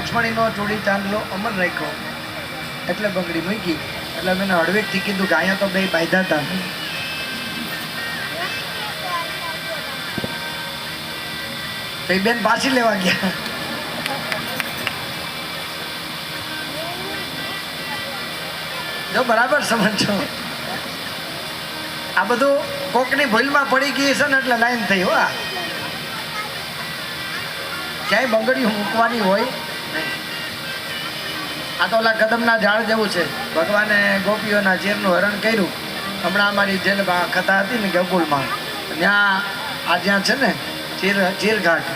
રૂક્ષ્મણીનો ચોડી ચાંદલો અમર રાખ્યો એટલે બંગડી મૂકી. એટલે મેં હળવેકથી કીધું કે અહીંયા તો બે બાંધ્યા હતા. તો બેન પાછી લેવા ગયા. જો બરાબર સમજો. આ બધું કોકની ભૂલમાં પડી ગઈ છે ને એટલે લાઈન થઈ. હો ક્યાંય બંગડીઓ મૂકવાની હોય નહીં. આ તો ઓલા કદમના ઝાડ જેવું છે. ભગવાને ગોપીઓના ચીરનું હરણ કર્યું. હમણાં અમારી જે કથા હતી ને ગોકુલમાં, ત્યાં આ જ્યાં છે ને ચીરઘાટ,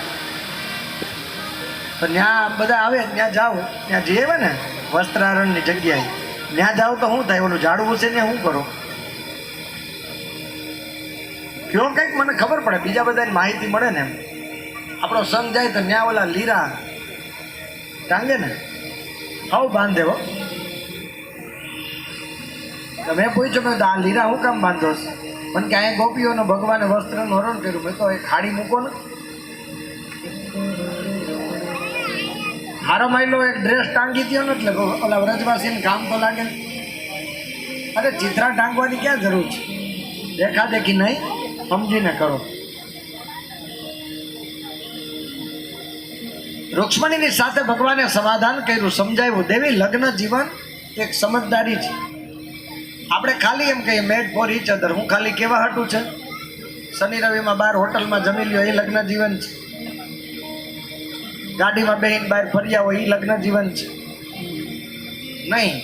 તો ત્યાં બધા આવે. ત્યાં જાઓ, ત્યાં જે આવે ને વસ્ત્રારણની જગ્યાએ ત્યાં જાઓ તો શું થાય? ઓલું ઝાડવું છે ને શું કરો કયો? કંઈક મને ખબર પડે, બીજા બધાને માહિતી મળે ને. એમ આપણો સંઘ જાય તો ત્યાં ઓલા લીરા ટાંગે ને, આવું બાંધે. હો મેં પૂછ્યું મેં આ લીરા હું કામ બાંધો? મને કે અહીંયા ગોપીઓનો ભગવાને વસ્ત્રનું હરણ કર્યું. મેં તો એ ખાડી મૂકો ને. હારો માયલો એક ડ્રેસ ટાંગી દો ને એટલે ઓલા વ્રજવાસીને કામ તો લાગે. અરે ચિત્રા ટાંગવાની ક્યાં જરૂર છે? દેખા દેખી નહીં, સમજીને કરો. રૂક્ષ્મણીની સાથે ભગવાને સમાધાન કર્યું, સમજાવ્યું. દેવી, લગ્ન જીવન એક સમજદારી છે. આપણે ખાલી એમ કહીએ મેડ ફોર ઈચ અધર. હું ખાલી કેવા હાટું છે? શનિ રવિમાં બહાર હોટલમાં જમી લ્યો, એ લગ્ન જીવન છે. ગાડીમાં બેહીને બહાર ફર્યા હોય, એ લગ્ન જીવન છે નહીં.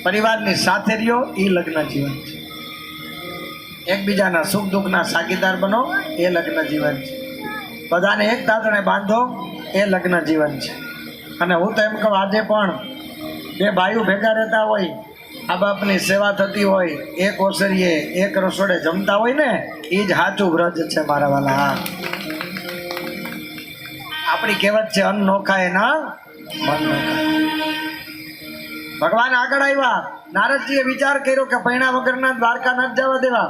પરિવારની સાથે રહ્યો, એ લગ્ન જીવન છે. એકબીજાના સુખ દુઃખના સાગીદાર બનો, એ લગ્ન જીવન છે. બધાને એક તાતણે બાંધો, એ લગ્ન જીવન છે. અને હું તો એમ કહું, આજે પણ બે ભાઈઓ ભેગા રહેતા હોય, આ બાપની સેવા થતી હોય, એક ઓસરીએ એક રસોડે જમતા હોય ને, એ જ સાચું વ્રજ છે મારા વાલા. આપણી કહેવત છે, અન્ન નોખાય ના મન નોખાય. ભગવાન આગળ આવ્યા. નારદજીએ વિચાર કર્યો કે પૈણા વગરના દ્વારકા ન જવા દેવા.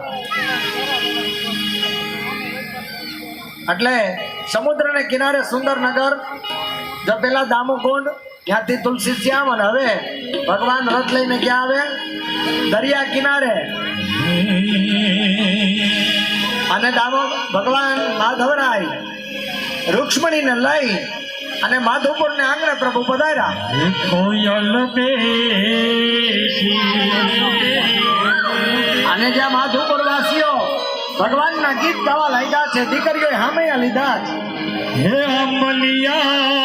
એટલે સમુદ્રને કિનારે સુંદર નગર, જો પેલા દામોકુંડ, ત્યાંથી તુલસી શ્યામ, અને હવે ભગવાન રથ લઈને ક્યાં આવે? દરિયા કિનારે. અને ભગવાન માધવરાય રૂક્ષ્મણીને લઈ અને માધવપુર ને આંગણે પ્રભુ પધાર્યા. અને જ્યાં માધવપુર વાસીઓ ભગવાનના ગીત ગાવા લાગ્યા છે, દીકરીઓ સામે લીધા છે. હે અમલિયા